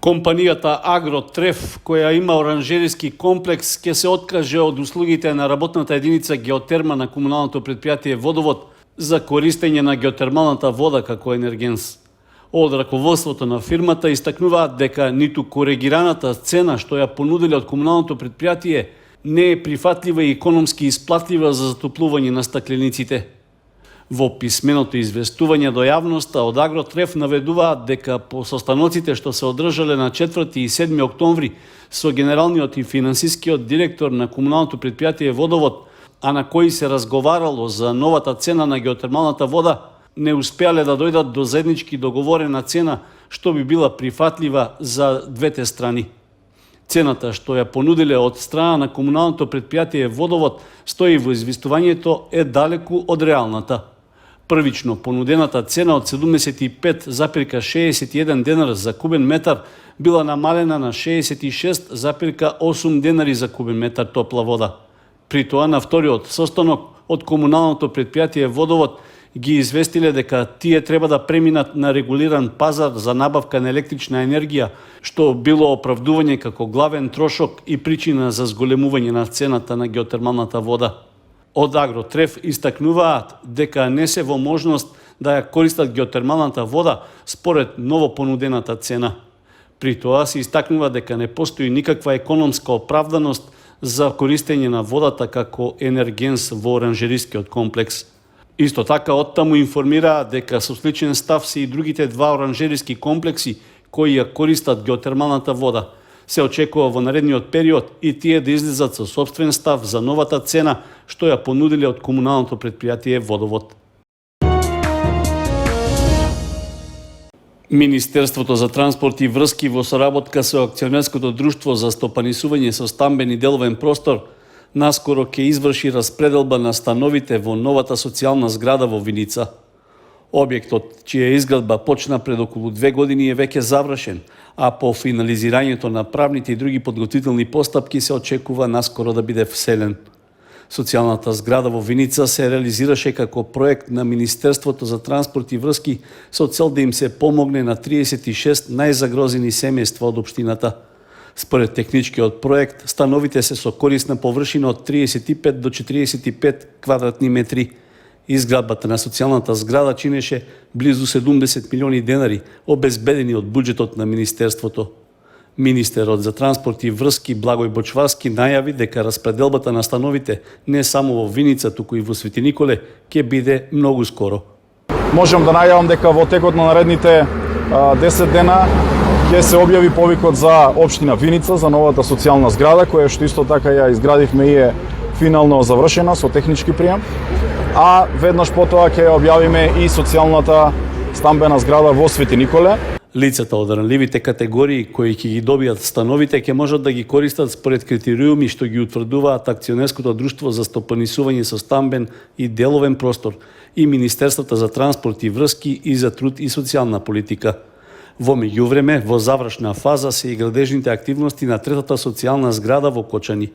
Компанијата Агротреф, која има оранжериски комплекс, ќе се откаже од услугите на работната единица геотерма на комуналното предпријатие Водовод за користење на геотермалната вода како енергенс. Од раководството на фирмата истакнуваат дека ниту коригираната цена што ја понудиле од комуналното предпријатие не е прифатлива и економски исплатлива за затоплување на стаклениците. Во писменото известување до јавноста од Агротреф наведуваат дека по состаноците што се одржале на 4 и 7 октомври со генералниот и финансискиот директор на комуналното предпријатие Водовод, а на кои се разговарало за новата цена на геотермалната вода, не успеале да дојдат до заеднички договорена цена што би била прифатлива за двете страни. Цената што ја понудиле од страна на комуналното предпријатие Водовод стои во известувањето е далеку од реалната. Првично понудената цена од 75,61 денар за кубен метар била намалена на 66,8 денари за кубен метар топла вода. При тоа на вториот состанок од комуналното предпријатие Водовод ги известиле дека тие треба да преминат на регулиран пазар за набавка на електрична енергија, што било оправдување како главен трошок и причина за зголемување на цената на геотермалната вода. Од Агротреф истакнуваат дека не се во можност да ја користат геотермалната вода според ново понудената цена. При тоа се истакнува дека не постои никаква економска оправданост за користење на водата како енергенс во оранжерискиот комплекс. Исто така оттаму информираат дека со сличен став се и другите два оранжериски комплекси кои ја користат геотермалната вода. Се очекува во наредниот период и тие да излезат со сопствен став за новата цена што ја понудиле од комуналното предпријатие Водовод. Министерството за транспорт и врски во соработка со акционерското друштво за стопанисување со стамбен и деловен простор наскоро ќе изврши распределба на становите во новата социјална зграда во Виница. Објектот, чија изградба почна пред околу 2 години, е веќе завршен, а по финализирањето на правните и други подготвителни постапки се очекува наскоро да биде вселен. Социјалната зграда во Виница се реализираше како проект на Министерството за транспорт и врски со цел да им се помогне на 36 најзагрозени семејства од општината. Според техничкиот проект, становите се со корисна површина од 35 до 45 квадратни метри. Изградбата на социјалната зграда чинеше близу 70 милиони денари, обезбедени од буџетот на Министерството. Министерот за транспорт и врски Благој Бочварски најави дека распределбата на становите не само во Виница, туку и во Свети Николе ќе биде многу скоро. Можам да најавам дека во текот на наредните 10 дена ќе се објави повикот за општина Виница за новата социјална зграда, која што исто така ја изградивме и е финално завршена со технички прием. А веднаш потоа ќе објавиме и социјалната стамбена зграда во Свети Николе. Лицата од ранливите категории кои ќе ги добијат становите ќе можат да ги користат според критериуми што ги утврдуваат акционерското друштво за стопанисување со стамбен и деловен простор и Министерството за транспорт и врски и за труд и социјална политика. Во меѓувреме, во завршна фаза се и градежните активности на третата социјална зграда во Кочани.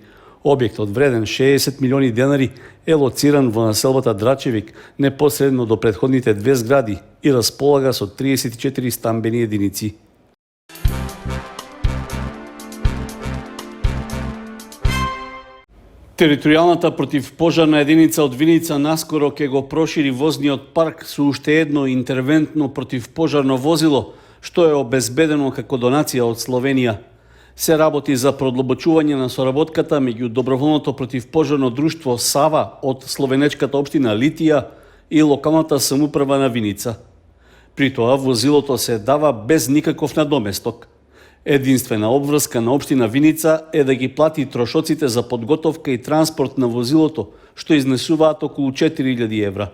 Објектот вреден 60 милиони денари е лоциран во населбата Драчевик, непосредно до претходните две згради и располага со 34 стамбени единици. Територијалната противпожарна единица од Виница наскоро ќе го прошири возниот парк со уште едно интервентно противпожарно возило, што е обезбедено како донација од Словенија. Се работи за продлабочување на соработката меѓу доброволното противпожарно друштво Сава од словенечката општина Литија и локалната самоуправа на Виница. При тоа возилото се дава без никаков надоместок. Единствена обврска на општина Виница е да ги плати трошоците за подготовка и транспорт на возилото, што изнесуваат околу 4000 евра.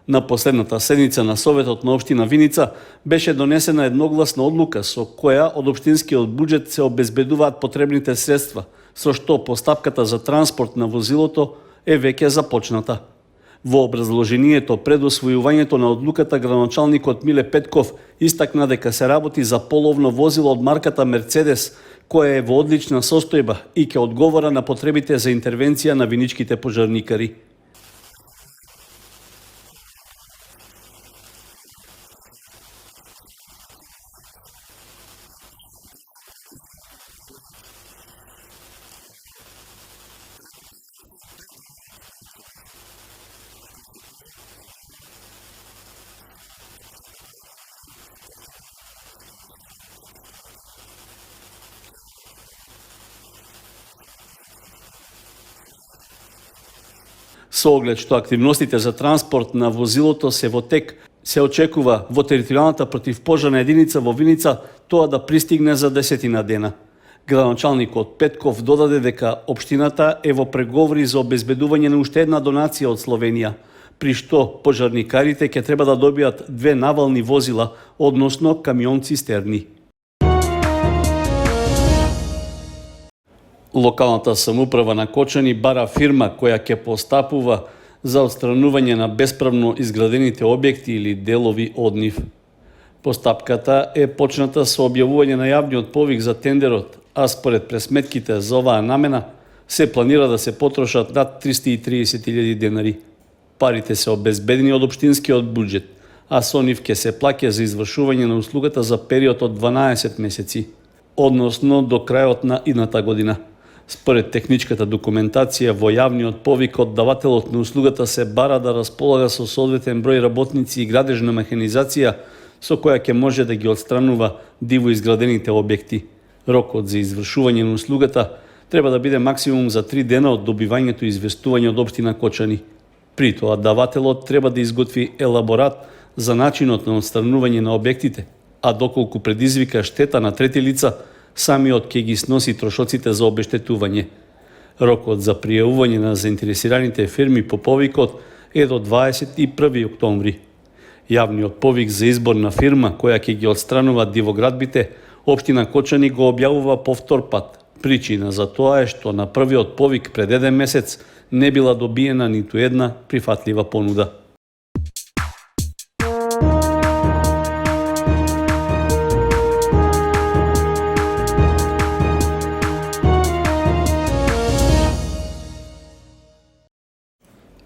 На последната седница на Советот на општина Виница беше донесена едногласна одлука со која од општинскиот буџет се обезбедуваат потребните средства, со што постапката за транспорт на возилото е веќе започната. Во образложението пред освојувањето на одлуката градоначалникот Миле Петков истакна дека се работи за половно возило од марката Мерцедес, кое е во одлична состојба и ќе одговора на потребите за интервенција на виничките пожарникари. Со оглед што активностите за транспорт на возилото се во тек, се очекува во територијалната противпожарна единица во Виница тоа да пристигне за 10 дена. Градоначалникот Петков додаде дека општината е во преговори за обезбедување на уште една донација од Словенија, при што пожарникарите ќе треба да добијат 2 навални возила, односно камион-цистерни. Локалната самоуправа на Кочани бара фирма која ќе постапува за отстранување на бесправно изградените објекти или делови од нив. Постапката е почната со објавување на јавниот повик за тендерот, а според пресметките за оваа намена се планира да се потрошат над 330.000 денари. Парите се обезбедени од општинскиот буџет, а со нив ќе се плаќа за извршување на услугата за период од 12 месеци, односно до крајот на идната година. Според техничката документација во јавниот повик од давателот на услугата се бара да располага со соодветен број работници и градежна механизација со која ќе може да ги отстранува диво изградените објекти. Рокот за извршување на услугата треба да биде максимум за 3 дена од добивањето и известување од општина Кочани. При тоа давателот треба да изготви елаборат за начинот на отстранување на објектите, а доколку предизвика штета на трети лица, самиот ќе ги сноси трошоците за обештетување. Рокот за пријавување на заинтересираните фирми по повикот е до 21 октомври. Јавниот повик за избор на фирма која ќе ги отстранува дивоградбите, општина Кочани го објавува повтор пат. Причина за тоа е што на првиот повик пред 1 месец не била добиена ниту една прифатлива понуда.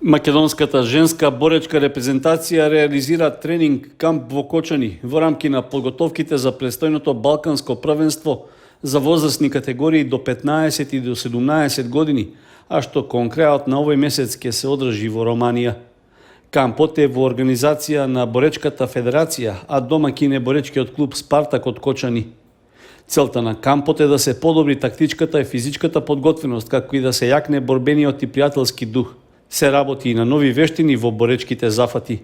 Македонската женска боречка репрезентација реализира тренинг камп во Кочани во рамки на подготовките за престојното Балканско првенство за возрастни категории до 15 и до 17 години, а што кон крајот на овој месец ќе се одржи во Романија. Кампот е во организација на Боречката федерација, а домакин е боречкиот клуб Спартак од Кочани. Целта на кампот е да се подобри тактичката и физичката подготвеност, како и да се јакне борбениот и пријателски дух. Се работи и на нови вештини во боречките зафати.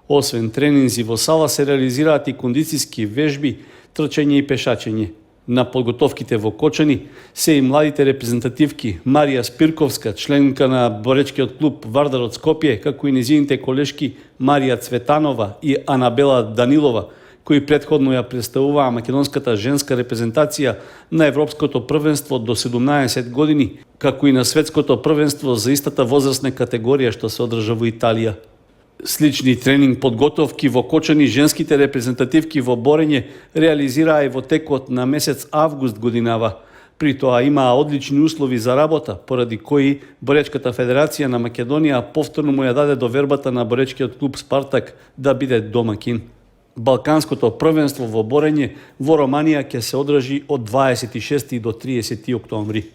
Освен тренинзи во сала се реализираат и кондицијски вежби, трчање и пешачење. На подготовките во Кочани се и младите репрезентативки Марија Спирковска, членка на боречкиот клуб Вардар од Скопје, како и незините колешки Марија Цветанова и Анабела Данилова, кои претходно ја представуваа македонската женска репрезентација на Европското првенство до 17 години, како и на Светското првенство за истата возрастна категорија што се одржа во Италија. Слични тренинг подготовки во Кочани женските репрезентативки во борење реализираа и во текот на месец август годинава. При тоа имаа одлични услови за работа, поради кои Боречката федерација на Македонија повторно му ја даде довербата на боречкиот клуб Спартак да биде домакин. Балканското првенство во борење во Романија ќе се одржи од 26 до 30 октомври.